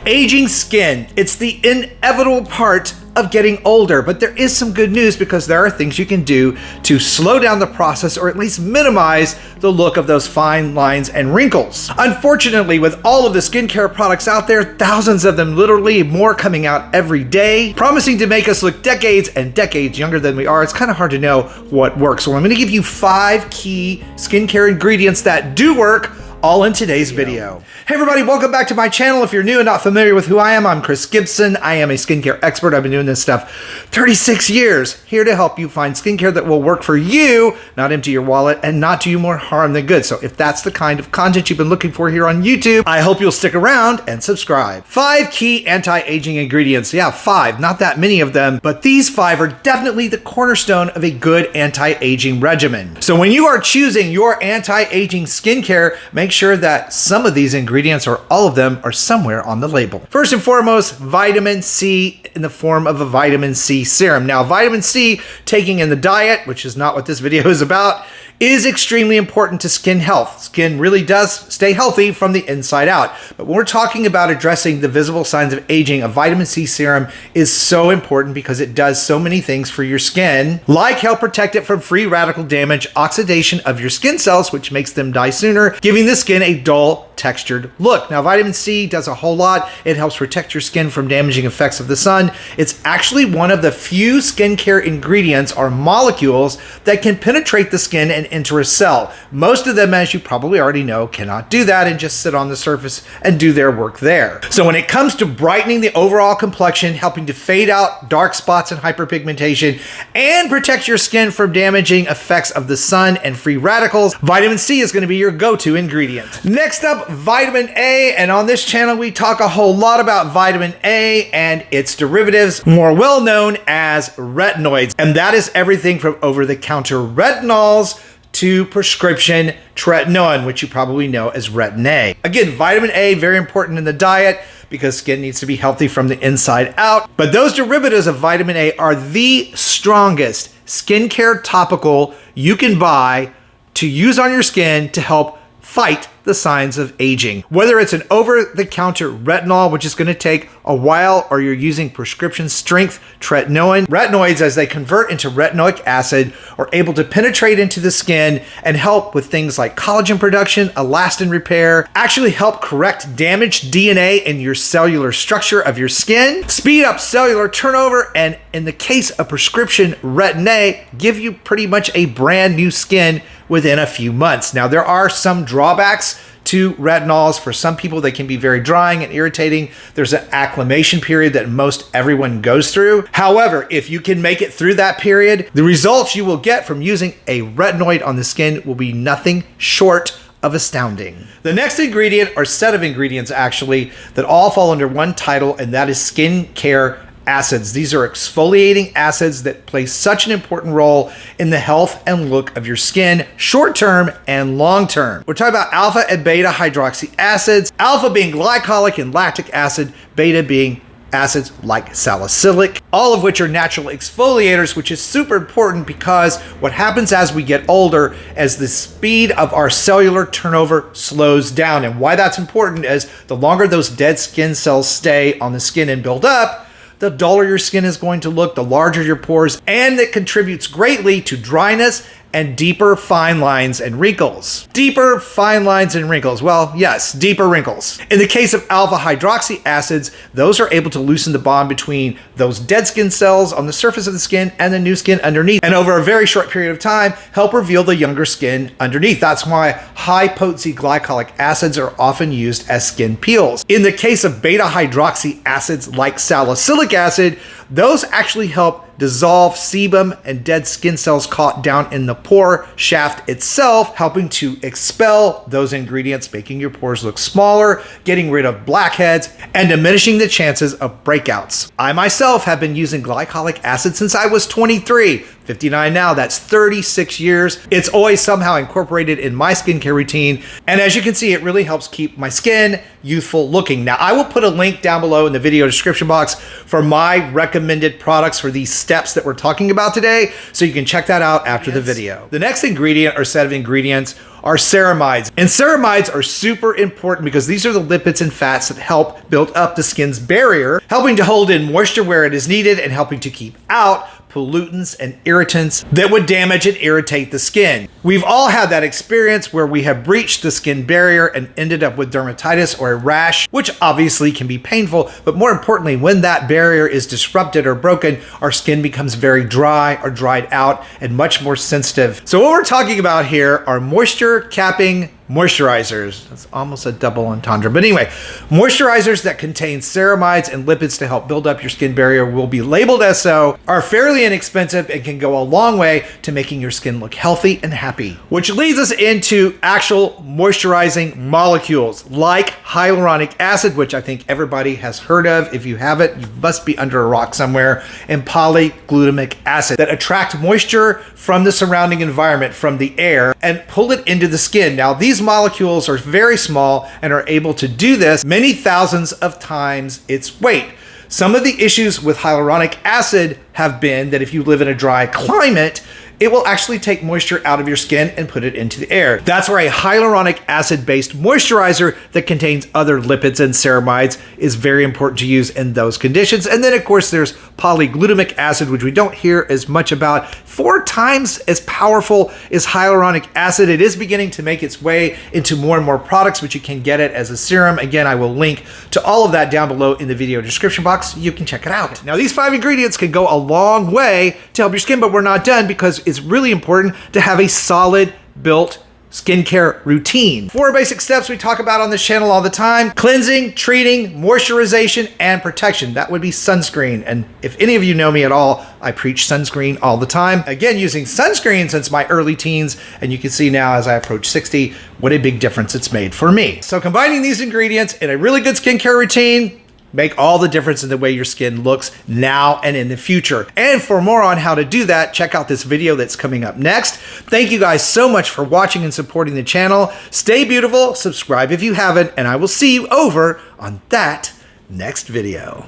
Aging skin, it's the inevitable part of getting older, but there is some good news because there are things you can do to slow down the process or at least minimize the look of those fine lines and wrinkles. Unfortunately, with all of the skincare products out there, thousands of them, literally more coming out every day, promising to make us look decades and decades younger than we are, it's kind of hard to know what works. So I'm going to give you 5 key skincare ingredients that do work, all in today's video. Hey everybody, welcome back to my channel. If you're new and not familiar with who I am, I'm Chris Gibson. I am a skincare expert. I've been doing this stuff 36 years, here to help you find skincare that will work for you, not empty your wallet, and not do you more harm than good. So if that's the kind of content you've been looking for here on YouTube, I hope you'll stick around and subscribe. 5 key anti-aging ingredients. Yeah, 5, not that many of them, but these 5 are definitely the cornerstone of a good anti-aging regimen. So when you are choosing your anti-aging skincare, make sure that some of these ingredients or all of them are somewhere on the label. First and foremost, vitamin C in the form of a vitamin C serum. Now, vitamin C taking in the diet, which is not what this video is about, is extremely important to skin health. Skin really does stay healthy from the inside out. But when we're talking about addressing the visible signs of aging, a vitamin C serum is so important because it does so many things for your skin, like help protect it from free radical damage, oxidation of your skin cells, which makes them die sooner, giving the skin a dull, textured look. Now, vitamin C does a whole lot. It helps protect your skin from damaging effects of the sun. It's actually one of the few skincare ingredients or molecules that can penetrate the skin and enter a cell. Most of them, as you probably already know, cannot do that and just sit on the surface and do their work there. So when it comes to brightening the overall complexion, helping to fade out dark spots and hyperpigmentation, and protect your skin from damaging effects of the sun and free radicals, vitamin C is going to be your go-to ingredient. Next up, vitamin A, and on this channel we talk a whole lot about vitamin A and its derivatives, more well known as retinoids, and that is everything from over-the-counter retinols to prescription tretinoin, which you probably know as Retin A. Again, vitamin A, very important in the diet because skin needs to be healthy from the inside out. But those derivatives of vitamin A are the strongest skincare topical you can buy to use on your skin to help fight the signs of aging. Whether it's an over-the-counter retinol, which is going to take a while, or you're using prescription strength tretinoin, retinoids, as they convert into retinoic acid, are able to penetrate into the skin and help with things like collagen production, elastin repair, actually help correct damaged DNA in your cellular structure of your skin, speed up cellular turnover, and in the case of prescription Retin A, give you pretty much a brand new skin within a few months. Now, there are some drawbacks to retinols. For some people, they can be very drying and irritating. There's an acclimation period that most everyone goes through. However, if you can make it through that period, the results you will get from using a retinoid on the skin will be nothing short of astounding. The next ingredient, or set of ingredients actually, that all fall under one title, and that is skincare acids. These are exfoliating acids that play such an important role in the health and look of your skin, short-term and long-term. We're talking about alpha and beta hydroxy acids, alpha being glycolic and lactic acid, beta being acids like salicylic, all of which are natural exfoliators, which is super important because what happens as we get older, as the speed of our cellular turnover slows down. And why that's important is the longer those dead skin cells stay on the skin and build up, the duller your skin is going to look, the larger your pores, and it contributes greatly to dryness and deeper fine lines and wrinkles. Deeper fine lines and wrinkles. Well, yes, deeper wrinkles. In the case of alpha hydroxy acids, those are able to loosen the bond between those dead skin cells on the surface of the skin and the new skin underneath, and over a very short period of time, help reveal the younger skin underneath. That's why high potency glycolic acids are often used as skin peels. In the case of beta hydroxy acids like salicylic acid, those actually help dissolve sebum and dead skin cells caught down in the pore shaft itself, helping to expel those ingredients, making your pores look smaller, getting rid of blackheads, and diminishing the chances of breakouts. I myself have been using glycolic acid since I was 23. 59 now, that's 36 years. It's always somehow incorporated in my skincare routine. And as you can see, it really helps keep my skin youthful looking. Now, I will put a link down below in the video description box for my recommended products for these steps that we're talking about today, so you can check that out after the video. The next ingredient or set of ingredients are ceramides. And ceramides are super important because these are the lipids and fats that help build up the skin's barrier, helping to hold in moisture where it is needed and helping to keep out pollutants and irritants that would damage and irritate the skin. We've all had that experience where we have breached the skin barrier and ended up with dermatitis or a rash, which obviously can be painful, but more importantly, when that barrier is disrupted or broken, our skin becomes very dry or dried out and much more sensitive. So what we're talking about here are moisture capping moisturizers. That's almost a double entendre. But anyway, moisturizers that contain ceramides and lipids to help build up your skin barrier will be labeled as so, are fairly inexpensive, and can go a long way to making your skin look healthy and happy. Which leads us into actual moisturizing molecules like hyaluronic acid, which I think everybody has heard of. If you haven't, you must be under a rock somewhere, and polyglutamic acid that attract moisture from the surrounding environment, from the air, and pull it into the skin. Now, these molecules are very small and are able to do this many thousands of times its weight. Some of the issues with hyaluronic acid have been that if you live in a dry climate, it will actually take moisture out of your skin and put it into the air. That's where a hyaluronic acid-based moisturizer that contains other lipids and ceramides is very important to use in those conditions. And then of course there's polyglutamic acid, which we don't hear as much about. 4 times as powerful as hyaluronic acid. It is beginning to make its way into more and more products, but you can get it as a serum. Again, I will link to all of that down below in the video description box. You can check it out. Now, these 5 ingredients can go a long way to help your skin, but we're not done because it's really important to have a solid built skincare routine. 4 basic steps we talk about on this channel all the time: cleansing, treating, moisturization, and protection. That would be sunscreen. And if any of you know me at all, I preach sunscreen all the time. Again, using sunscreen since my early teens, and you can see now as I approach 60, what a big difference it's made for me. So combining these ingredients in a really good skincare routine make all the difference in the way your skin looks now and in the future. And for more on how to do that, check out this video that's coming up next. Thank you guys so much for watching and supporting the channel. Stay beautiful, subscribe if you haven't, and I will see you over on that next video.